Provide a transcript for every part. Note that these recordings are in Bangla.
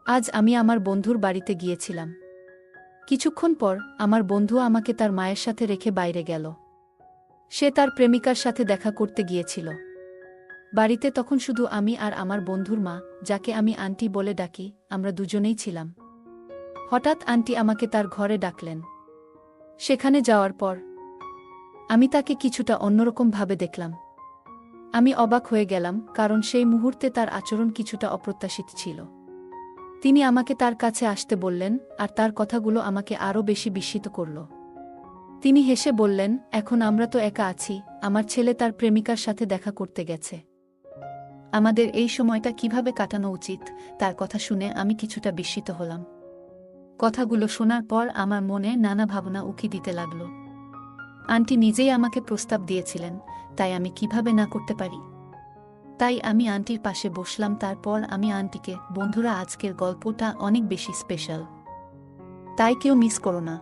আজ আমি আমার বন্ধুর বাড়িতে গিয়েছিলাম। কিছুক্ষণ পর আমার বন্ধু আমাকে তার মায়ের সাথে রেখে বাইরে গেল। সে তার প্রেমিকার সাথে দেখা করতে গিয়েছিল। বাড়িতে তখন শুধু আমি আর আমার বন্ধুর মা, যাকে আমি আন্টি বলে ডাকি, আমরা দুজনেই ছিলাম। হঠাৎ আন্টি আমাকে তার ঘরে ডাকলেন। সেখানে যাওয়ার পর আমি তাকে কিছুটা অন্যরকমভাবে দেখলাম। আমি অবাক হয়ে গেলাম, কারণ সেই মুহূর্তে তার আচরণ কিছুটা অপ্রত্যাশিত ছিল। তিনি আমাকে তার কাছে আসতে বললেন, আর তার কথাগুলো আমাকে আরও বেশি বিস্মিত করল। তিনি হেসে বললেন, এখন আমরা তো একা আছি, আমার ছেলে তার প্রেমিকার সাথে দেখা করতে গেছে। আমাদের এই সময়টা কিভাবে কাটানো উচিত, তার কথা শুনে আমি কিছুটা বিস্মিত হলাম। কথাগুলো শোনার পর আমার মনে নানা ভাবনা উকি দিতে লাগল। আন্টি নিজেই আমাকে প্রস্তাব দিয়েছিলেন, তাই আমি কিভাবে না করতে পারি। তাই আমি আন্টির পাশে বসলাম। তারপর আমি আন্টিকে, বন্ধুরা, আজকের গল্পটা অনেক বেশি স্পেশাল, তাই কেউ মিস করো না।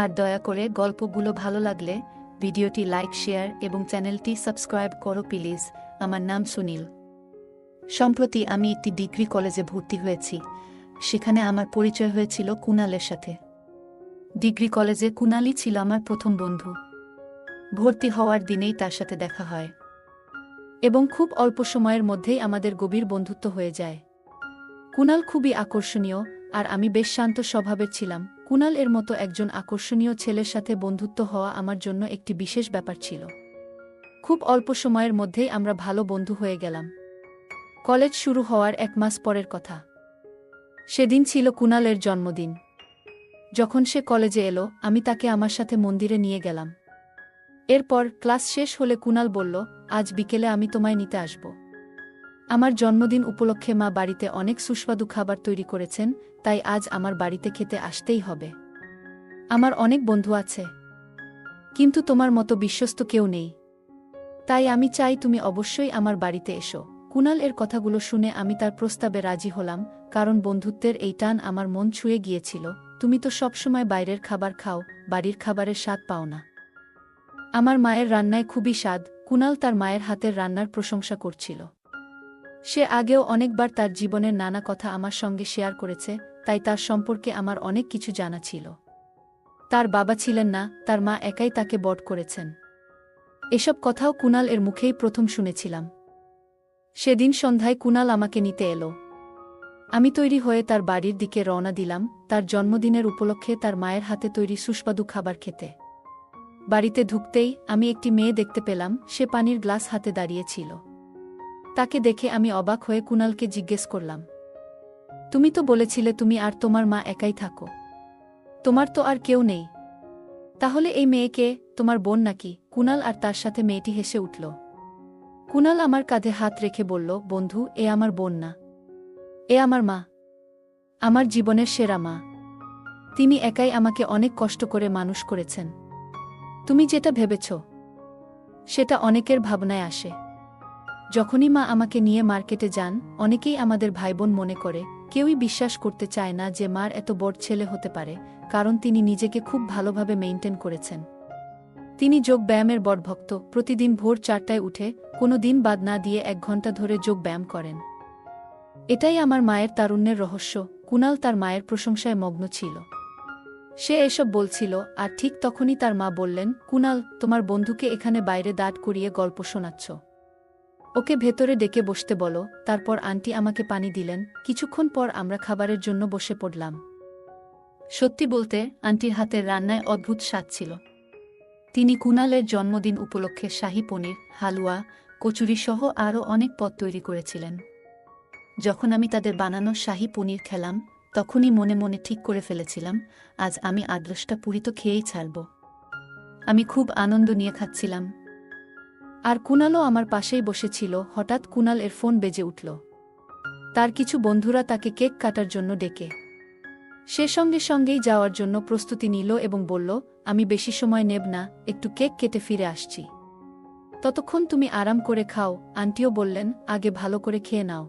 আর দয়া করে গল্পগুলো ভালো লাগলে ভিডিওটি লাইক, শেয়ার এবং চ্যানেলটি সাবস্ক্রাইব করো প্লিজ। আমার নাম সুনীল। সম্প্রতি আমি একটি ডিগ্রি কলেজে ভর্তি হয়েছি। সেখানে আমার পরিচয় হয়েছিল কুনালের সাথে। ডিগ্রি কলেজে কুনালই ছিল আমার প্রথম বন্ধু। ভর্তি হওয়ার দিনেই তার সাথে দেখা হয় এবং খুব অল্প সময়ের মধ্যেই আমাদের গভীর বন্ধুত্ব হয়ে যায়। কুনাল খুবই আকর্ষণীয়, আর আমি বেশ শান্ত স্বভাবের ছিলাম। কুনাল এর মতো একজন আকর্ষণীয় ছেলের সাথে বন্ধুত্ব হওয়া আমার জন্য একটি বিশেষ ব্যাপার ছিল। খুব অল্প সময়ের মধ্যেই আমরা ভালো বন্ধু হয়ে গেলাম। কলেজ শুরু হওয়ার 1 মাস পরের কথা। সেদিন ছিল কুনালের জন্মদিন। যখন সে কলেজে এলো, আমি তাকে আমার সাথে মন্দিরে নিয়ে গেলাম। এরপর ক্লাস শেষ হলে কুনাল বলল, আজ বিকেলে আমি তোমায় নিতে আসব। আমার জন্মদিন উপলক্ষে মা বাড়িতে অনেক সুস্বাদু খাবার তৈরি করেছেন, তাই আজ আমার বাড়িতে খেতে আসতেই হবে। আমার অনেক বন্ধু আছে, কিন্তু তোমার মতো বিশ্বস্ত কেউ নেই। তাই আমি চাই তুমি অবশ্যই আমার বাড়িতে এসো। কুনাল এর কথাগুলো শুনে আমি তার প্রস্তাবে রাজি হলাম, কারণ বন্ধুত্বের এই টান আমার মন ছুঁয়ে গিয়েছিল। তুমি তো সবসময় বাইরের খাবার খাও, বাড়ির খাবারের স্বাদ পাও না। আমার মায়ের রান্নায় খুবই স্বাদ। কুনাল তার মায়ের হাতের রান্নার প্রশংসা করছিল। সে আগেও অনেকবার তার জীবনের নানা কথা আমার সঙ্গে শেয়ার করেছে, তাই তার সম্পর্কে আমার অনেক কিছু জানা ছিল। তার বাবা ছিলেন না, তার মা একাই তাকে বড় করেছেন। এসব কথাও কুনাল এর মুখেই প্রথম শুনেছিলাম। সেদিন সন্ধ্যায় কুনাল আমাকে নিতে এলো। আমি তৈরি হয়ে তার বাড়ির দিকে রওনা দিলাম, তার জন্মদিনের উপলক্ষে তার মায়ের হাতে তৈরি সুস্বাদু খাবার খেতে। বাড়িতে ঢুকতেই আমি একটি মেয়ে দেখতে পেলাম। সে পানির গ্লাস হাতে দাঁড়িয়েছিল। তাকে দেখে আমি অবাক হয়ে কুনালকে জিজ্ঞেস করলাম, তুমি তো বলেছিলে তুমি আর তোমার মা একাই থাকো, তোমার তো আর কেউ নেই। তাহলে এই মেয়েকে তোমার বোন নাকি? কুনাল আর তার সাথে মেয়েটি হেসে উঠল। কুনাল আমার কাঁধে হাত রেখে বলল, বন্ধু, এ আমার বোন না, এ আমার মা, আমার জীবনের সেরা মা। তিনি একাই আমাকে অনেক কষ্ট করে মানুষ করেছেন। তুমি যেটা ভেবেছ সেটা অনেকের ভাবনায় আসে। যখনই মা আমাকে নিয়ে মার্কেটে যান, অনেকেই আমাদের ভাইবোন মনে করে। কেউই বিশ্বাস করতে চায় না যে মার এত বড় ছেলে হতে পারে, কারণ তিনি নিজেকে খুব ভালোভাবে মেইনটেইন করেছেন। তিনি যোগ ব্যায়ামের বড় ভক্ত। প্রতিদিন ভোর 4টায় উঠে কোনো দিন বাদ না দিয়ে 1 ঘন্টা ধরে যোগ ব্যায়াম করেন। এটাই আমার মায়ের তারুণ্যের রহস্য। কুনাল তার মায়ের প্রশংসায় মগ্ন ছিল। সে এসব বলছিল, আর ঠিক তখনই তার মা বললেন, কুনাল, তোমার বন্ধুকে এখানে বাইরে দাঁড় করিয়ে গল্প শোনাচ্ছ, ওকে ভেতরে ডেকে বসতে বলো। তারপর আন্টি আমাকে পানি দিলেন। কিছুক্ষণ পর আমরা খাবারের জন্য বসে পড়লাম। সত্যি বলতে, আন্টির হাতের রান্নায় অদ্ভুত স্বাদ ছিল। তিনি কুনালের জন্মদিন উপলক্ষে শাহী পনির, হালুয়া, কচুরি সহ আরও অনেক পদ তৈরি করেছিলেন। যখন আমি তাদের বানানো শাহী পনির খেলাম, তখনই মনে মনে ঠিক করে ফেলেছিলাম, আজ আমি আদরসটা পুরি তো খেয়েই ছাড়ব। আমি খুব আনন্দ নিয়ে খাচ্ছিলাম, আর কুনালও আমার পাশেই বসেছিল। হঠাৎ কুনাল এর ফোন বেজে উঠল। তার কিছু বন্ধুরা তাকে কেক কাটার জন্য ডেকে। সে সঙ্গে সঙ্গেই যাওয়ার জন্য প্রস্তুতি নিল এবং বলল, আমি বেশি সময় নেব না, একটু কেক কেটে ফিরে আসছি। ততক্ষণ তুমি আরাম করে খাও। আন্টিও বললেন, আগে ভালো করে খেয়ে নাও,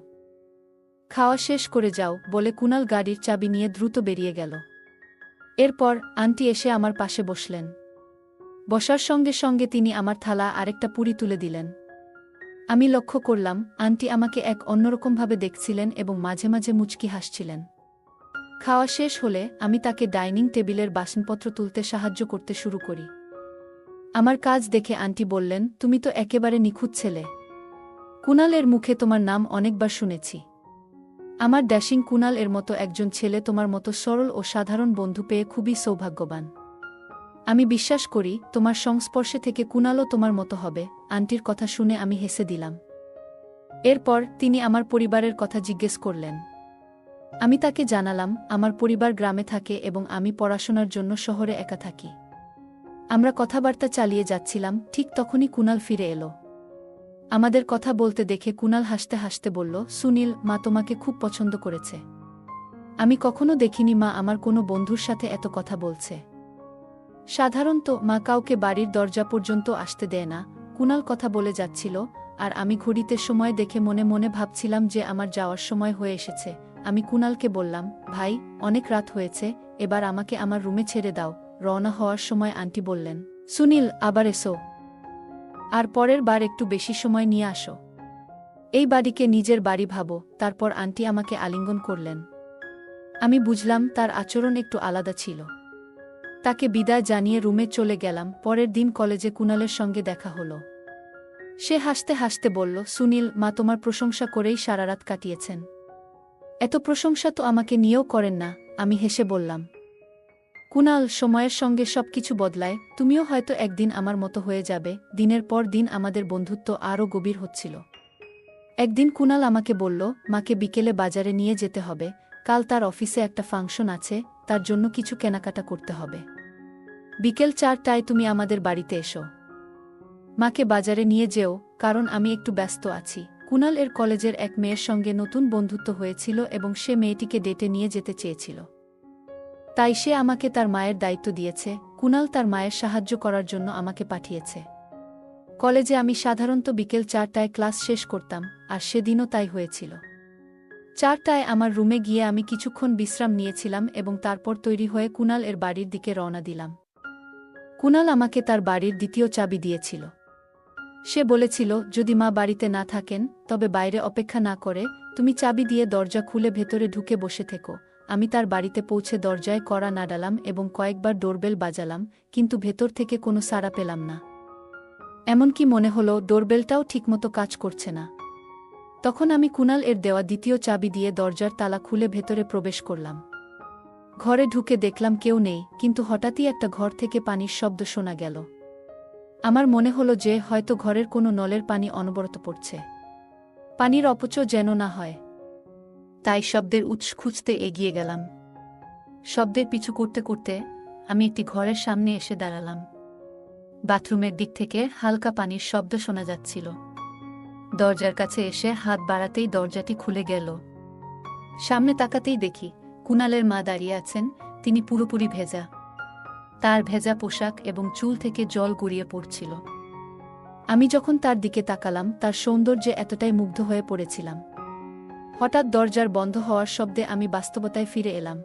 খাওয়া শেষ করে যাও, বলে কুনাল গাড়ির চাবি নিয়ে দ্রুত বেরিয়ে গেল। এরপর আন্টি এসে আমার পাশে বসলেন। বসার সঙ্গে সঙ্গে তিনি আমার থালা আরেকটা পুরি তুলে দিলেন। আমি লক্ষ্য করলাম আন্টি আমাকে এক অন্যরকমভাবে দেখছিলেন এবং মাঝে মাঝে মুচকি হাসছিলেন। খাওয়া শেষ হলে আমি তাকে ডাইনিং টেবিলের বাসনপত্র তুলতে সাহায্য করতে শুরু করি। আমার কাজ দেখে আন্টি বললেন, তুমি তো একেবারে নিখুঁত ছেলে। কুনালের মুখে তোমার নাম অনেকবার শুনেছি। আমার ড্যাশিং কুনাল এর মতো একজন ছেলে তোমার মতো সরল ও সাধারণ বন্ধু পেয়ে খুবই সৌভাগ্যবান। আমি বিশ্বাস করি তোমার সংস্পর্শে থেকে কুনালও তোমার মতো হবে। আন্টির কথা শুনে আমি হেসে দিলাম। এরপর তিনি আমার পরিবারের কথা জিজ্ঞেস করলেন। আমি তাকে জানালাম আমার পরিবার গ্রামে থাকে এবং আমি পড়াশোনার জন্য শহরে একা থাকি। আমরা কথাবার্তা চালিয়ে যাচ্ছিলাম, ঠিক তখনই কুনাল ফিরে এলো। আমাদের কথা বলতে দেখে কুনাল হাসতে হাসতে বলল, সুনীল, মা তোমাকে খুব পছন্দ করেছে। আমি কখনো দেখিনি মা আমার কোনো বন্ধুর সাথে এত কথা বলছে। সাধারণত মা কাউকে বাড়ির দরজা পর্যন্ত আসতে দেয় না। কুনাল কথা বলে যাচ্ছিল, আর আমি ঘড়িতে সময় দেখে মনে মনে ভাবছিলাম যে আমার যাওয়ার সময় হয়ে এসেছে। আমি কুনালকে বললাম, ভাই, অনেক রাত হয়েছে, এবার আমাকে আমার রুমে ছেড়ে দাও। রওনা হওয়ার সময় আন্টি বললেন, সুনীল, আবার এসো। আর পরের বার একটু বেশি সময় নিয়ে আসো। এই বাড়িকে নিজের বাড়ি ভাবো। তারপর আন্টি আমাকে আলিঙ্গন করলেন। আমি বুঝলাম তার আচরণ একটু আলাদা ছিল। তাকে বিদায় জানিয়ে রুমে চলে গেলাম। পরের দিন কলেজে কুনালের সঙ্গে দেখা হলো। সে হাসতে হাসতে বলল, সুনীল, মা তোমার প্রশংসা করেই সারা রাত কাটিয়েছেন। এত প্রশংসা তো আমাকে নিয়েও করেন না। আমি হেসে বললাম, কুনাল, সময়ের সঙ্গে সবকিছু বদলায়, তুমিও হয়তো একদিন আমার মতো হয়ে যাবে। দিনের পর দিন আমাদের বন্ধুত্ব আরও গভীর হচ্ছিল। একদিন কুনাল আমাকে বলল, মাকে বিকেলে বাজারে নিয়ে যেতে হবে। কাল তার অফিসে একটা ফাংশন আছে, তার জন্য কিছু কেনাকাটা করতে হবে। বিকেল 4টায় তুমি আমাদের বাড়িতে এসো। মাকে বাজারে নিয়ে যেও, কারণ আমি একটু ব্যস্ত আছি। কুনাল এর কলেজের এক মেয়ের সঙ্গে নতুন বন্ধুত্ব হয়েছিল এবং সে মেয়েটিকে ডেটে নিয়ে যেতে চেয়েছিল। তাই সে আমাকে তার মায়ের দায়িত্ব দিয়েছে। কুনাল তার মায়ের সাহায্য করার জন্য আমাকে পাঠিয়েছে। কলেজে আমি সাধারণত বিকেল 4টায় ক্লাস শেষ করতাম, আর সেদিনও তাই হয়েছিল। 4টায় আমার রুমে গিয়ে আমি কিছুক্ষণ বিশ্রাম নিয়েছিলাম এবং তারপর তৈরি হয়ে কুনাল এর বাড়ির দিকে রওনা দিলাম। কুনাল আমাকে তার বাড়ির দ্বিতীয় চাবি দিয়েছিল। সে বলেছিল, যদি মা বাড়িতে না থাকেন তবে বাইরে অপেক্ষা না করে তুমি চাবি দিয়ে দরজা খুলে ভেতরে ঢুকে বসে থেকো। আমি তার বাড়িতে পৌঁছে দরজায় কড়া নাড়ালাম এবং কয়েকবার ডোরবেল বাজালাম, কিন্তু ভেতর থেকে কোনো সাড়া পেলাম না। এমনকি মনে হলো ডোরবেলটাও ঠিকমতো কাজ করছে না। তখন আমি কুনাল এর দেওয়া দ্বিতীয় চাবি দিয়ে দরজার তালা খুলে ভেতরে প্রবেশ করলাম। ঘরে ঢুকে দেখলাম কেউ নেই, কিন্তু হঠাৎই একটা ঘর থেকে পানির শব্দ শোনা গেল। আমার মনে হলো যে হয়তো ঘরের কোনো নলের পানি অনবরত পড়ছে। পানির অপচয় যেন না হয়, তাই শব্দের উৎস খুঁজতে এগিয়ে গেলাম। শব্দের পিছু করতে করতে আমি একটি ঘরের সামনে এসে দাঁড়ালাম। বাথরুমের দিক থেকে হালকা পানির শব্দ শোনা যাচ্ছিল। দরজার কাছে এসে হাত বাড়াতেই দরজাটি খুলে গেল। সামনে তাকাতেই দেখি কুনালের মা দাঁড়িয়ে আছেন। তিনি পুরোপুরি ভেজা। তার ভেজা পোশাক এবং চুল থেকে জল গড়িয়ে পড়ছিল। আমি যখন তার দিকে তাকালাম, তার সৌন্দর্যে এতটাই মুগ্ধ হয়ে পড়েছিলাম। হঠাৎ দরজার বন্ধ হওয়ার শব্দে আমি বাস্তবতায় ফিরে এলাম।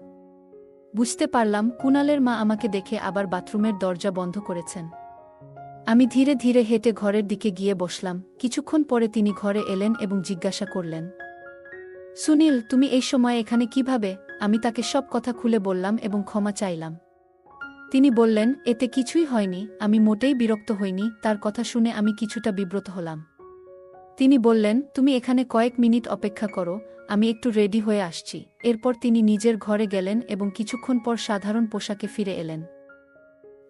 বুঝতে পারলাম কুনালের মা আমাকে দেখে আবার বাথরুমের দরজা বন্ধ করেছেন। আমি ধীরে ধীরে হেঁটে ঘরের দিকে গিয়ে বসলাম। কিছুক্ষণ পরে তিনি ঘরে এলেন এবং জিজ্ঞাসা করলেন, সুনীল, তুমি এই সময় এখানে কিভাবে? আমি তাকে সব কথা খুলে বললাম এবং ক্ষমা চাইলাম। তিনি বললেন, এতে কিছুই হয়নি। আমি মোটেই বিরক্ত হইনি। তার কথা শুনে আমি কিছুটা বিব্রত হলাম। তিনি বললেন, তুমি এখানে কয়েক মিনিট অপেক্ষা করো, আমি একটু রেডি হয়ে আসছি। এরপর তিনি নিজের ঘরে গেলেন এবং কিছুক্ষণ পর সাধারণ পোশাকে ফিরে এলেন।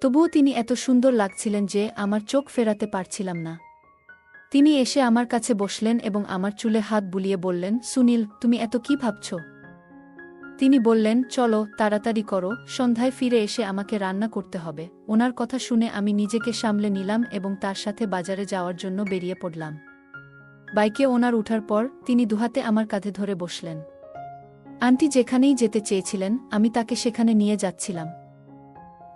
তবুও তিনি এত সুন্দর লাগছিলেন যে আমার চোখ ফেরাতে পারছিলাম না। তিনি এসে আমার কাছে বসলেন এবং আমার চুলে হাত বুলিয়ে বললেন, সুনীল, তুমি এত কি ভাবছ? তিনি বললেন, চলো তাড়াতাড়ি করো, সন্ধ্যায় ফিরে এসে আমাকে রান্না করতে হবে। ওনার কথা শুনে আমি নিজেকে সামলে নিলাম এবং তার সাথে বাজারে যাওয়ার জন্য বেরিয়ে পড়লাম। বাইকে ওনার উঠার পর তিনি দুহাতে আমার কাঁধে ধরে বসলেন। আন্টি যেখানেই যেতে চেয়েছিলেন আমি তাকে সেখানে নিয়ে যাচ্ছিলাম।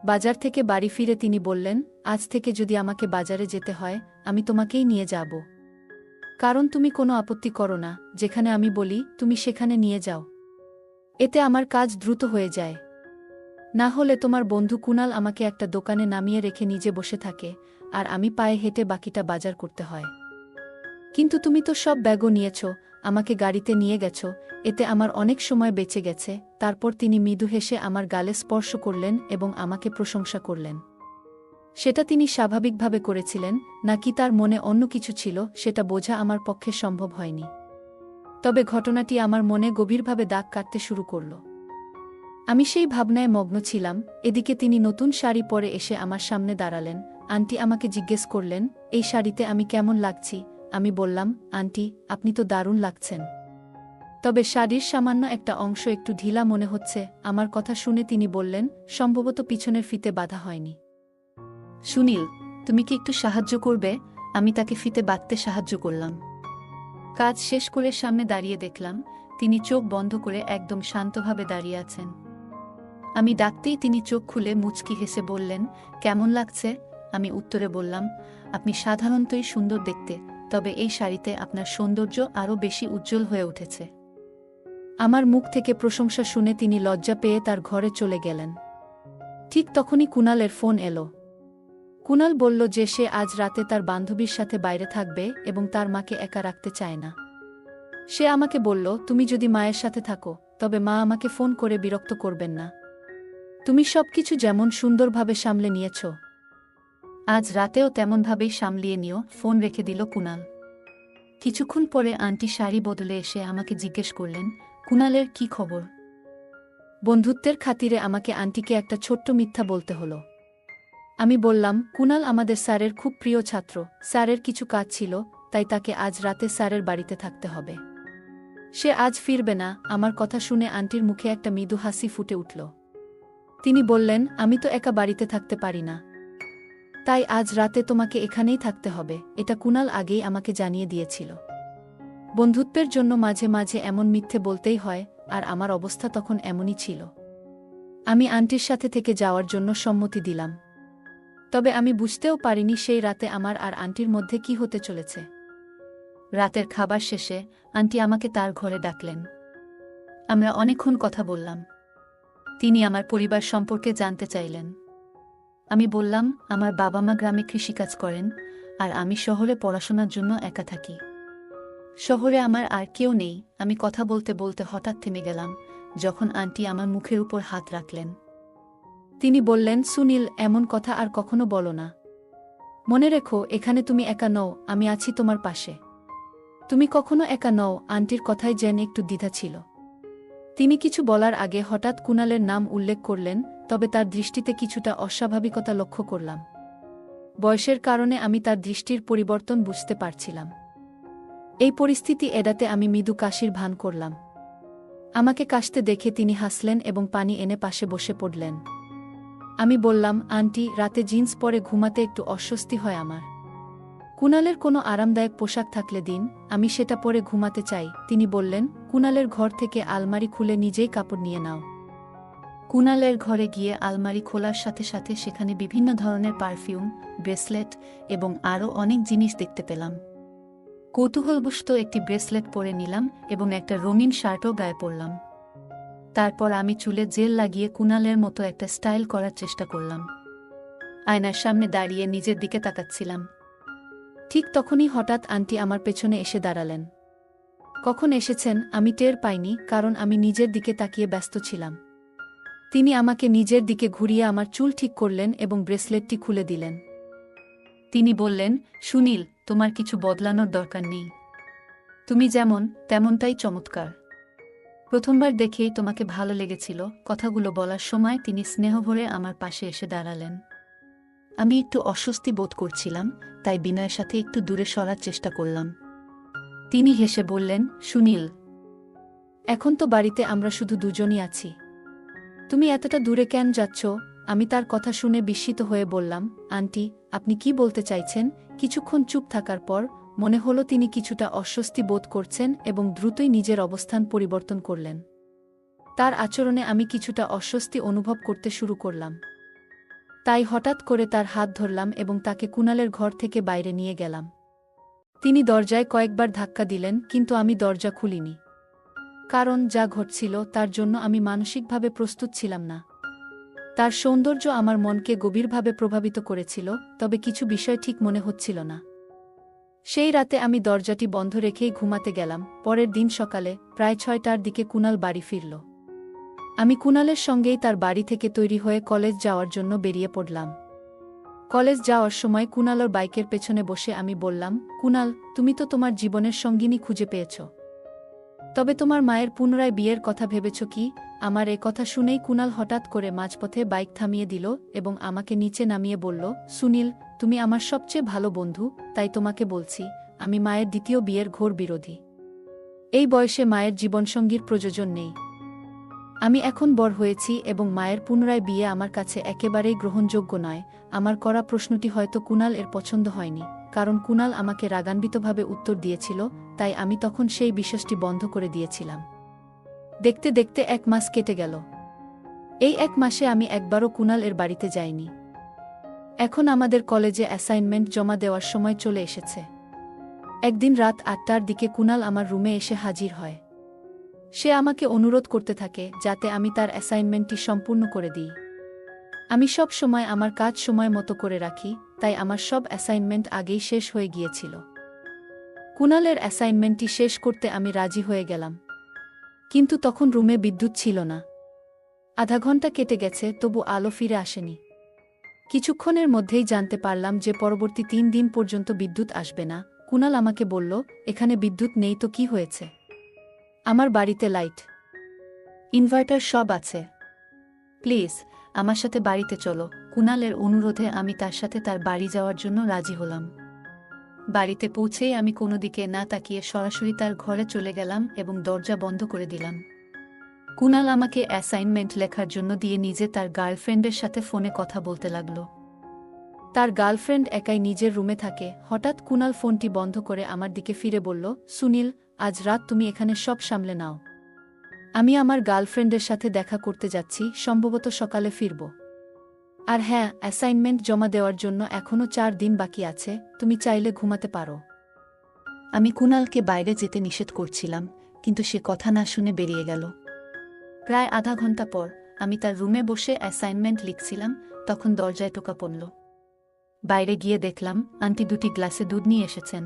বাজার থেকে বাড়ি ফিরে তিনি বললেন, আজ থেকে যদি আমাকে বাজারে যেতে হয় আমি তোমাকেই নিয়ে যাব। কারণ তুমি কোনো আপত্তি করো না, যেখানে আমি বলি তুমি সেখানে নিয়ে যাও। এতে আমার কাজ দ্রুত হয়ে যায়। না হলে তোমার বন্ধু কুনাল আমাকে একটা দোকানে নামিয়ে রেখে নিজে বসে থাকে, আর আমি পায়ে হেঁটে বাকিটা বাজার করতে হয়। কিন্তু তুমি তো সব ব্যাগও নিয়েছ, আমাকে গাড়িতে নিয়ে গেছ, এতে আমার অনেক সময় বেঁচে গেছে। তারপর তিনি মৃদু হেসে আমার গালে স্পর্শ করলেন এবং আমাকে প্রশংসা করলেন। সেটা তিনি স্বাভাবিকভাবে করেছিলেন নাকি তার মনে অন্য কিছু ছিল সেটা বোঝা আমার পক্ষে সম্ভব হয়নি। তবে ঘটনাটি আমার মনে গভীরভাবে দাগ কাটতে শুরু করল। আমি সেই ভাবনায় মগ্ন ছিলাম। এদিকে তিনি নতুন শাড়ি পরে এসে আমার সামনে দাঁড়ালেন। আন্টি আমাকে জিজ্ঞেস করলেন, এই শাড়িতে আমি কেমন লাগছি? আমি বললাম, আন্টি, আপনি তো দারুণ লাগছেন। তবে শাড়ির সামান্য একটা অংশ একটু ঢিলা মনে হচ্ছে। আমার কথা শুনে তিনি বললেন, সম্ভবত পিছনের ফিতে বাঁধা হয়নি। সুনীল, তুমি কি একটু সাহায্য করবে? আমি তাকে ফিতে বাঁধতে সাহায্য করলাম। কাজ শেষ করে সামনে দাঁড়িয়ে দেখলাম তিনি চোখ বন্ধ করে একদম শান্তভাবে দাঁড়িয়ে আছেন। আমি ডাকতেই তিনি চোখ খুলে মুচকি হেসে বললেন, কেমন লাগছে? আমি উত্তরে বললাম, আপনি সাধারণতই সুন্দর দেখতে, তবে এই শাড়িতে আপনার সৌন্দর্য আরও বেশি উজ্জ্বল হয়ে উঠেছে। আমার মুখ থেকে প্রশংসা শুনে তিনি লজ্জা পেয়ে তার ঘরে চলে গেলেন। ঠিক তখনই কুণালের ফোন এলো। কুণাল বলল যে সে আজ রাতে তার বান্ধবীর সাথে বাইরে থাকবে এবং তার মাকে একা রাখতে চায় না। সে আমাকে বলল, তুমি যদি মায়ের সাথে থাকো তবে মা আমাকে ফোন করে বিরক্ত করবেন না। তুমি সবকিছু যেমন সুন্দরভাবে সামলে নিয়েছ, আজ রাতেও তেমনভাবেই সামলিয়ে নিও। ফোন রেখে দিল কুণাল। কিছুক্ষণ পরে আন্টি শাড়ি বদলে এসে আমাকে জিজ্ঞেস করলেন, কুণালের কি খবর? বন্ধুত্বের খাতিরে আমাকে আন্টিকে একটা ছোট্ট মিথ্যা বলতে হলো। আমি বললাম, কুণাল আমাদের স্যারের খুব প্রিয় ছাত্র, স্যারের কিছু কাজ ছিল, তাই তাকে আজ রাতে স্যারের বাড়িতে থাকতে হবে। সে আজ ফিরবে না। আমার কথা শুনে আন্টির মুখে একটা মৃদু হাসি ফুটে উঠল। তিনি বললেন, আমি তো একা বাড়িতে থাকতে পারি না, তাই আজ রাতে তোমাকে এখানেই থাকতে হবে। এটা কুণাল আগেই আমাকে জানিয়ে দিয়েছিল। বন্ধুত্বের জন্য মাঝে মাঝে এমন মিথ্যে বলতেই হয়, আর আমার অবস্থা তখন এমনই ছিল। আমি আন্টির সাথে থেকে যাওয়ার জন্য সম্মতি দিলাম। তবে আমি বুঝতেও পারিনি সেই রাতে আমার আর আন্টির মধ্যে কি হতে চলেছে। রাতের খাবার শেষে আন্টি আমাকে তার ঘরে ডাকলেন। আমরা অনেকক্ষণ কথা বললাম। তিনি আমার পরিবার সম্পর্কে জানতে চাইলেন। আমি বললাম, আমার বাবা মা গ্রামে কৃষিকাজ করেন, আর আমি শহরে পড়াশোনার জন্য একা থাকি। শহরে আমার আর কেউ নেই। আমি কথা বলতে বলতে হঠাৎ থেমে গেলাম যখন আন্টি আমার মুখের উপর হাত রাখলেন। তিনি বললেন, সুনীল, এমন কথা আর কখনো বলো না। মনে রেখো, এখানে তুমি একা নও, আমি আছি তোমার পাশে। তুমি কখনো একা নও। আন্টির কথায় যেন একটু দ্বিধা ছিল। তিনি কিছু বলার আগে হঠাৎ কুণালের নাম উল্লেখ করলেন, তবে তার দৃষ্টিতে কিছুটা অস্বাভাবিকতা লক্ষ্য করলাম। বয়সের কারণে আমি তার দৃষ্টির পরিবর্তন বুঝতে পারছিলাম। এই পরিস্থিতি এড়াতে আমি মৃদু কাশির ভান করলাম। আমাকে কাশতে দেখে তিনি হাসলেন এবং পানি এনে পাশে বসে পড়লেন। আমি বললাম, আন্টি, রাতে জিন্স পরে ঘুমাতে একটু অস্বস্তি হয় আমার। কুণালের কোনো আরামদায়ক পোশাক থাকলে দিন, আমি সেটা পরে ঘুমাতে চাই। তিনি বললেন, কুণালের ঘর থেকে আলমারি খুলে নিজেই কাপড় নিয়ে নাও। কুণালের ঘরে গিয়ে আলমারি খোলার সাথে সাথে সেখানে বিভিন্ন ধরনের পারফিউম, ব্রেসলেট এবং আরও অনেক জিনিস দেখতে পেলাম। কৌতূহলবশত একটি ব্রেসলেট পরে নিলাম এবং একটা রঙিন শার্টও গায়ে পরলাম। তারপর আমি চুলে জেল লাগিয়ে কুণালের মতো একটা স্টাইল করার চেষ্টা করলাম। আয়নার সামনে দাঁড়িয়ে নিজের দিকে তাকাচ্ছিলাম। ঠিক তখনই হঠাৎ আন্টি আমার পেছনে এসে দাঁড়ালেন। কখন এসেছেন আমি টের পাইনি, কারণ আমি নিজের দিকে তাকিয়ে ব্যস্ত ছিলাম। তিনি আমাকে নিজের দিকে ঘুরিয়ে আমার চুল ঠিক করলেন এবং ব্রেসলেটটি খুলে দিলেন। তিনি বললেন, সুনীল, তোমার কিছু বদলানোর দরকার নেই। তুমি যেমন তেমনটাই চমৎকার। প্রথমবার দেখেই তোমাকে ভালো লেগেছিল। কথাগুলো বলার সময় তিনি স্নেহভরে আমার পাশে এসে দাঁড়ালেন। আমি একটু অস্বস্তি বোধ করছিলাম, তাই বিনয়ের সাথে একটু দূরে সরার চেষ্টা করলাম। তিনি হেসে বললেন, সুনীল, এখন তো বাড়িতে আমরা শুধু দুজনই আছি। তুমি এতটা দূরে কেন যাচ্ছ? আমি তার কথা শুনে বিস্মিত হয়ে বললাম, আন্টি, আপনি কি বলতে চাইছেন? কিছুক্ষণ চুপ থাকার পর মনে হলো তিনি কিছুটা অস্বস্তি বোধ করছেন এবং দ্রুতই নিজের অবস্থান পরিবর্তন করলেন। তার আচরণে আমি কিছুটা অস্বস্তি অনুভব করতে শুরু করলাম। তাই হঠাৎ করে তার হাত ধরলাম এবং তাকে কুণালের ঘর থেকে বাইরে নিয়ে গেলাম। তিনি দরজায় কয়েকবার ধাক্কা দিলেন, কিন্তু আমি দরজা খুলিনি। কারণ যা ঘটছিল তার জন্য আমি মানসিকভাবে প্রস্তুত ছিলাম না। তার সৌন্দর্য আমার মনকে গভীরভাবে প্রভাবিত করেছিল, তবে কিছু বিষয় ঠিক মনে হচ্ছিল না। সেই রাতে আমি দরজাটি বন্ধ রেখেই ঘুমাতে গেলাম। পরের দিন সকালে প্রায় 6টার দিকে কুনাল বাড়ি ফিরল। আমি কুনালের সঙ্গেই তার বাড়ি থেকে তৈরি হয়ে কলেজ যাওয়ার জন্য বেরিয়ে পড়লাম। কলেজ যাওয়ার সময় কুনালর বাইকের পেছনে বসে আমি বললাম, কুনাল, তুমি তো তোমার জীবনের সঙ্গিনী খুঁজে পেয়েছ। তবে তোমার মায়ের পুনরায় বিয়ের কথা ভেবেছ কি? আমার এ কথা শুনেই কুনাল হঠাৎ করে মাঝপথে বাইক থামিয়ে দিল এবং আমাকে নিচে নামিয়ে বলল, সুনীল, তুমি আমার সবচেয়ে ভালো বন্ধু, তাই তোমাকে বলছি, আমি মায়ের দ্বিতীয় বিয়ের ঘোর বিরোধী। এই বয়সে মায়ের জীবনসঙ্গীর প্রয়োজন নেই। আমি এখন বড় হয়েছি এবং মায়ের পুনরায় বিয়ে আমার কাছে একেবারেই গ্রহণযোগ্য নয়। আমার করা প্রশ্নটি হয়তো কুনাল এর পছন্দ হয়নি, কারণ কুনাল আমাকে রাগান্বিতভাবে উত্তর দিয়েছিল, তাই আমি তখন সেই বিশ্বাসটি বন্ধ করে দিয়েছিলাম। দেখতে দেখতে 1 মাস কেটে গেল। এই 1 মাসে আমি একবারও কুনাল এর বাড়িতে যাইনি। এখন আমাদের কলেজে অ্যাসাইনমেন্ট জমা দেওয়ার সময় চলে এসেছে। একদিন রাত 8টার দিকে কুনাল আমার রুমে এসে হাজির হয়। সে আমাকে অনুরোধ করতে থাকে যাতে আমি তার অ্যাসাইনমেন্টটি সম্পূর্ণ করে দিই। আমি সব সময় আমার কাজ সময় মতো করে রাখি, তাই আমার সব অ্যাসাইনমেন্ট আগেই শেষ হয়ে গিয়েছিল। কুনালের অ্যাসাইনমেন্টটি শেষ করতে আমি রাজি হয়ে গেলাম। কিন্তু তখন রুমে বিদ্যুৎ ছিল না। আধা ঘন্টা কেটে গেছে, তবু আলো ফিরে আসেনি। কিছুক্ষণের মধ্যেই জানতে পারলাম যে পরবর্তী 3 দিন পর্যন্ত বিদ্যুৎ আসবে না। কুনাল আমাকে বলল, এখানে বিদ্যুৎ নেই তো কি হয়েছে? আমার বাড়িতে লাইট, ইনভার্টার সব আছে। প্লিজ আমার সাথে বাড়িতে চলো। কুনালের অনুরোধে আমি তার সাথে তার বাড়ি যাওয়ার জন্য রাজি হলাম। বাড়িতে পৌঁছেই আমি কোনো দিকে না তাকিয়ে সরাসরি তার ঘরে চলে গেলাম এবং দরজা বন্ধ করে দিলাম। কুনাল আমাকে অ্যাসাইনমেন্ট লেখার জন্য দিয়ে নিজে তার গার্লফ্রেন্ডের সাথে ফোনে কথা বলতে লাগল। তার গার্লফ্রেন্ড একাই নিজের রুমে থাকে। হঠাৎ কুনাল ফোনটি বন্ধ করে আমার দিকে ফিরে বলল, সুনীল, আজ রাত তুমি এখানে সব সামলে নাও। আমি আমার গার্লফ্রেন্ডের সাথে দেখা করতে যাচ্ছি, সম্ভবত সকালে ফিরব। আর হ্যাঁ, অ্যাসাইনমেন্ট জমা দেওয়ার জন্য এখনও 4 দিন বাকি আছে, তুমি চাইলে ঘুমাতে পারো। আমি কুনালকে বাইরে যেতে নিষেধ করছিলাম, কিন্তু সে কথা না শুনে বেরিয়ে গেল। প্রায় আধা ঘন্টা পর আমি তার রুমে বসে অ্যাসাইনমেন্ট লিখছিলাম, তখন দরজায় টোকা পড়ল। বাইরে গিয়ে দেখলাম আন্টি 2টি গ্লাসে দুধ নিয়ে এসেছেন।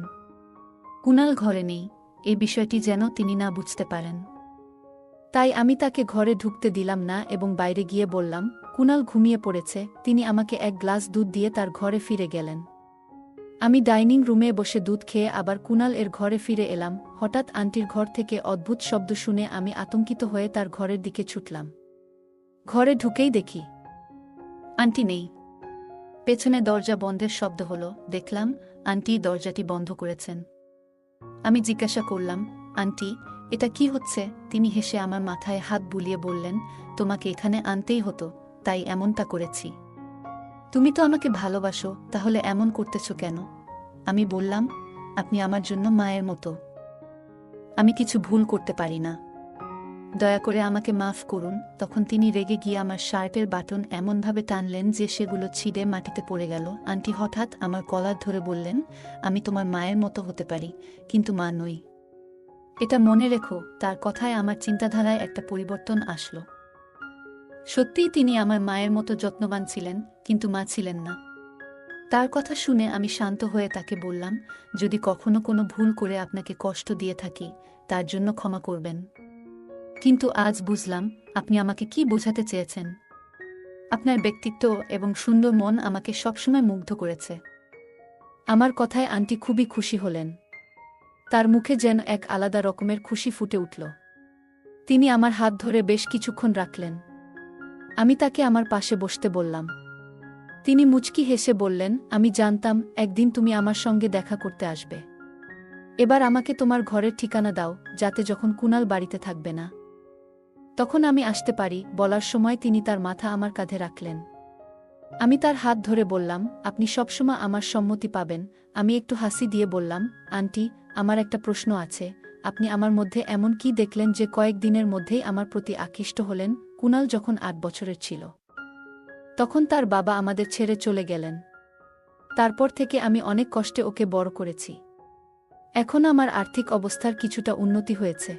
কুনাল ঘরে নেই, এই বিষয়টি যেন তিনি না বুঝতে পারেন। তাই আমি তাকে ঘরে ঢুকতে দিলাম না এবং বাইরে গিয়ে বললাম, কুনাল ঘুমিয়ে পড়েছে। তিনি আমাকে 1 গ্লাস দুধ দিয়ে তার ঘরে ফিরে গেলেন। আমি ডাইনিং রুমে বসে দুধ খেয়ে আবার কুনাল এর ঘরে ফিরে এলাম। হঠাৎ আন্টির ঘর থেকে অদ্ভুত শব্দ শুনে আমি আতঙ্কিত হয়ে তার ঘরের দিকে ছুটলাম। ঘরে ঢুকেই দেখি আন্টি নেই। পেছনে দরজা বন্ধের শব্দ হলো। দেখলাম আন্টি দরজাটি বন্ধ করেছেন। আমি জিজ্ঞাসা করলাম, আন্টি, এটা কি হচ্ছে? তিনি হেসে আমার মাথায় হাত বুলিয়ে বললেন, তোমাকে এখানে আনতেই হতো, তাই এমনটা করেছি। তুমি তো আমাকে ভালোবাসো, তাহলে এমন করতেছ কেন? আমি বললাম, আপনি আমার জন্য মায়ের মতো। আমি কিছু ভুল করতে পারি না, দয়া করে আমাকে মাফ করুন। তখন তিনি রেগে গিয়ে আমার শার্টের বাটন এমনভাবে টানলেন যে সেগুলো ছিঁড়ে মাটিতে পড়ে গেল। আন্টি হঠাৎ আমার কলার ধরে বললেন, আমি তোমার মায়ের মতো হতে পারি, কিন্তু মা নই। এটা মনে রেখো। তার কথায় আমার চিন্তাধারায় একটা পরিবর্তন আসলো। সত্যিই তিনি আমার মায়ের মতো যত্নবান ছিলেন, কিন্তু মা ছিলেন না। তার কথা শুনে আমি শান্ত হয়ে তাকে বললাম, যদি কখনো কোনো ভুল করে আপনাকে কষ্ট দিয়ে থাকি, তার জন্য ক্ষমা করবেন। কিন্তু আজ বুঝলাম আপনি আমাকে কি বোঝাতে চেয়েছেন। আপনার ব্যক্তিত্ব এবং সুন্দর মন আমাকে সবসময় মুগ্ধ করেছে। আমার কথায় আন্টি খুবই খুশি হলেন। তার মুখে যেন এক আলাদা রকমের খুশি ফুটে উঠল। তিনি আমার হাত ধরে বেশ কিছুক্ষণ রাখলেন। আমি তাকে আমার পাশে বসতে বললাম। তিনি মুচকি হেসে বললেন, আমি জানতাম একদিন তুমি আমার সঙ্গে দেখা করতে আসবে। এবার আমাকে তোমার ঘরের ঠিকানা দাও, যাতে যখন কুনাল বাড়িতে থাকবে না, তখন আমি আসতে পারি। বলার সময় তিনি তার মাথা আমার কাঁধে রাখলেন। আমি তার হাত ধরে বললাম, আপনি সবসময় আমার সম্মতি পাবেন। আমি একটু হাসি দিয়ে বললাম, আন্টি, আমার একটা প্রশ্ন আছে। আপনি আমার মধ্যে এমন কি দেখলেন যে কয়েকদিনের মধ্যেই আমার প্রতি আকৃষ্ট হলেন? কুনাল যখন 8 বছরের ছিল, তখন তার বাবা আমাদের ছেড়ে চলে গেলেন। তারপর থেকে আমি অনেক কষ্টে ওকে বড় করেছি। এখন আমার আর্থিক অবস্থার কিছুটা উন্নতি হয়েছে,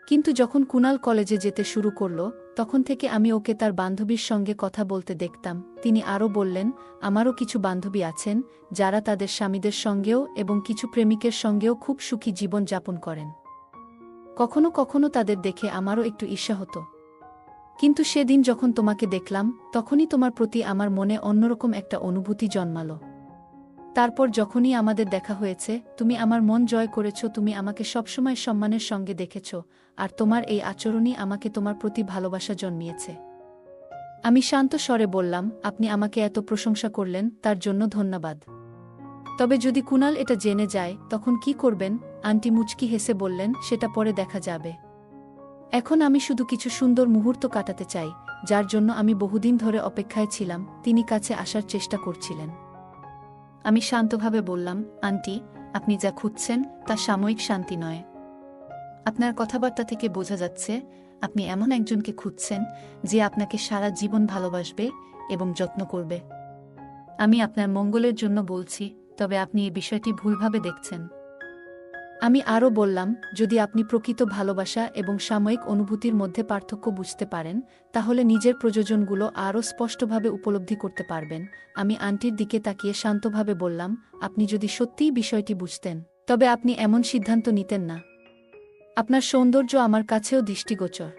কিন্তু যখন কুনাল কলেজে যেতে শুরু করল, তখন থেকে আমি ওকে তার বান্ধবীর সঙ্গে কথা বলতে দেখতাম। তিনি আরও বললেন, আমারও কিছু বান্ধবী আছেন যারা তাদের স্বামীদের সঙ্গেও এবং কিছু প্রেমিকের সঙ্গেও খুব সুখী জীবন যাপন করেন। কখনো কখনো তাদের দেখে আমারও একটু ঈর্ষা হতো। কিন্তু সেদিন যখন তোমাকে দেখলাম, তখনই তোমার প্রতি আমার মনে অন্যরকম একটা অনুভূতি জন্মালো। তারপর যখনই আমাদের দেখা হয়েছে, তুমি আমার মন জয় করেছ। তুমি আমাকে সবসময় সম্মানের সঙ্গে দেখেছ, আর তোমার এই আচরণই আমাকে তোমার প্রতি ভালোবাসা জন্মিয়েছে। আমি শান্ত স্বরে বললাম, আপনি আমাকে এত প্রশংসা করলেন, তার জন্য ধন্যবাদ। তবে যদি কুনাল এটা জেনে যায়, তখন কি করবেন? আন্টি মুচকি হেসে বললেন, সেটা পরে দেখা যাবে। এখন আমি শুধু কিছু সুন্দর মুহূর্ত কাটাতে চাই, যার জন্য আমি বহুদিন ধরে অপেক্ষায় ছিলাম। তিনি কাছে আসার চেষ্টা করছিলেন। আমি শান্তভাবে বললাম, আন্টি, আপনি যা খুঁজছেন তা সাময়িক শান্তি নয়। আপনার কথাবার্তা থেকে বোঝা যাচ্ছে আপনি এমন একজনকে খুঁজছেন যে আপনাকে সারা জীবন ভালোবাসবে এবং যত্ন করবে। আমি আপনার মঙ্গলের জন্য বলছি, তবে আপনি এই বিষয়টি ভুলভাবে দেখছেন। আমি আরও বললাম, যদি আপনি প্রকৃত ভালোবাসা এবং সাময়িক অনুভূতির মধ্যে পার্থক্য বুঝতে পারেন, তাহলে নিজের প্রয়োজনগুলো আরও স্পষ্টভাবে উপলব্ধি করতে পারবেন। আমি আন্টির দিকে তাকিয়ে শান্তভাবে বললাম, আপনি যদি সত্যিই বিষয়টি বুঝতেন, তবে আপনি এমন সিদ্ধান্ত নিতেন না। আপনার সৌন্দর্য আমার কাছেও দৃষ্টিগোচর,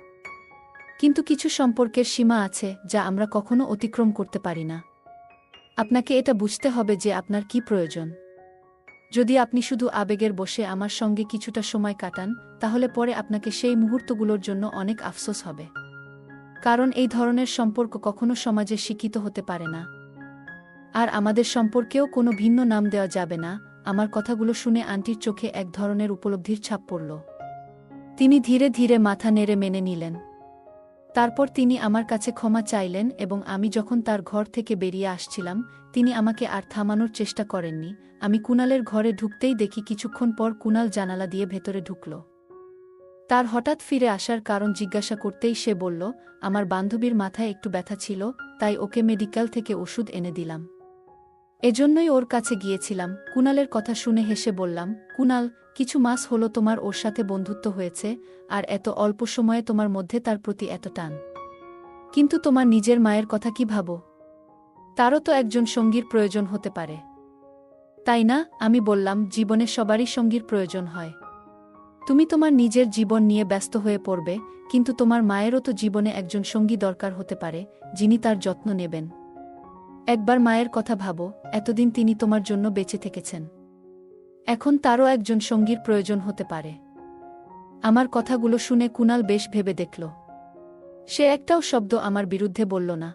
কিন্তু কিছু সম্পর্কের সীমা আছে যা আমরা কখনো অতিক্রম করতে পারি না। আপনাকে এটা বুঝতে হবে যে আপনার কি প্রয়োজন। যদি আপনি শুধু আবেগের বশে আমার সঙ্গে কিছুটা সময় কাটান, তাহলে পরে আপনাকে সেই মুহূর্তগুলোর জন্য অনেক আফসোস হবে। কারণ এই ধরনের সম্পর্ক কখনো সমাজে স্বীকৃত হতে পারে না। আর আমাদের সম্পর্কেও কোনো ভিন্ন নাম দেওয়া যাবে না। আমার কথাগুলো শুনে আন্টির চোখে এক ধরনের উপলব্ধির ছাপ পড়ল। তিনি ধীরে ধীরে মাথা নেড়ে মেনে নিলেন। তারপর তিনি আমার কাছে ক্ষমা চাইলেন এবং আমি যখন তার ঘর থেকে বেরিয়ে আসছিলাম, তিনি আমাকে আর থামানোর চেষ্টা করেননি। আমি কুনালের ঘরে ঢুকতেই দেখি কিছুক্ষণ পর কুনাল জানালা দিয়ে ভেতরে ঢুকল। তার হঠাৎ ফিরে আসার কারণ জিজ্ঞাসা করতেই সে বলল, আমার বান্ধবীর মাথায় একটু ব্যথা ছিল, তাই ওকে মেডিকেল থেকে ওষুধ এনে দিলাম। এজন্যই ওর কাছে গিয়েছিলাম। কুনালের কথা শুনে হেসে বললাম, কুনাল, কিছু মাস হলো তোমার ওর সাথে বন্ধুত্ব হয়েছে, আর এত অল্প সময়ে তোমার মধ্যে তার প্রতি এত টান। কিন্তু তোমার নিজের মায়ের কথা কি ভাবো? তারও তো একজন সঙ্গীর প্রয়োজন হতে পারে, তাই না? আমি বললাম, জীবনে সবারই সঙ্গীর প্রয়োজন হয়। তুমি তোমার নিজের জীবন নিয়ে ব্যস্ত হয়ে পড়বে, কিন্তু তোমার মায়েরও তো জীবনে একজন সঙ্গী দরকার হতে পারে, যিনি তার যত্ন নেবেন। একবার মায়ের কথা ভাবো, এতদিন তিনি তোমার জন্য বেঁচে থেকেছেন। এখন তারও একজন সঙ্গীর প্রয়োজন হতে পারে। আমার কথাগুলো শুনে কুনাল বেশ ভেবে দেখল। সে একটাও শব্দ আমার বিরুদ্ধে বলল না।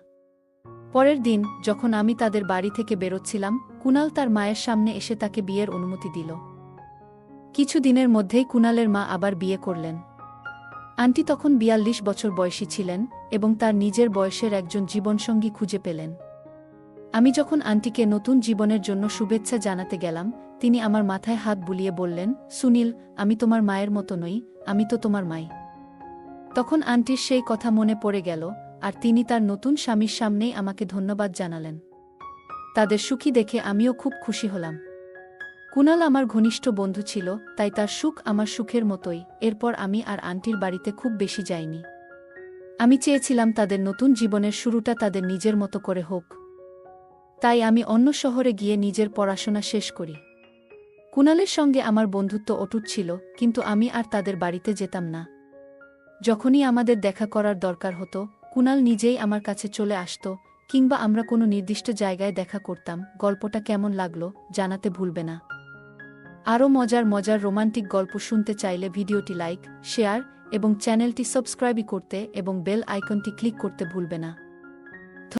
পরের দিন যখন আমি তাদের বাড়ি থেকে বেরোচ্ছিলাম, কুনাল তার মায়ের সামনে এসে তাকে বিয়ের অনুমতি দিল। কিছু দিনের মধ্যেই কুনালের মা আবার বিয়ে করলেন। আন্টি তখন ৪২ বছর বয়সী ছিলেন এবং তার নিজের বয়সের একজন জীবনসঙ্গী খুঁজে পেলেন। আমি যখন আন্টিকে নতুন জীবনের জন্য শুভেচ্ছা জানাতে গেলাম, তিনি আমার মাথায় হাত বুলিয়ে বললেন, সুনীল, আমি তোমার মায়ের মতো নই, আমি তো তোমার মাই। তখন আন্টির সেই কথা মনে পড়ে গেল, আর তিনি তার নতুন স্বামীর সামনেই আমাকে ধন্যবাদ জানালেন। তাদের সুখী দেখে আমিও খুব খুশি হলাম। কুনাল আমার ঘনিষ্ঠ বন্ধু ছিল, তাই তার সুখ আমার সুখের মতোই। এরপর আমি আর আন্টির বাড়িতে খুব বেশি যাইনি। আমি চেয়েছিলাম তাদের নতুন জীবনের শুরুটা তাদের নিজের মতো করে হোক। তাই আমি অন্য শহরে গিয়ে নিজের পড়াশোনা শেষ করি। কুনালের সঙ্গে আমার বন্ধুত্ব অটুট ছিল, কিন্তু আমি আর তাদের বাড়িতে যেতাম না। যখনই আমাদের দেখা করার দরকার হতো, কুনাল নিজেই আমার কাছে চলে আসত, কিংবা আমরা কোনো নির্দিষ্ট জায়গায় দেখা করতাম। গল্পটা কেমন লাগলো জানাতে ভুলবে না। আরও মজার মজার রোমান্টিক গল্প শুনতে চাইলে ভিডিওটি লাইক, শেয়ার এবং চ্যানেলটি সাবস্ক্রাইব করতে এবং বেল আইকনটি ক্লিক করতে ভুলবে না।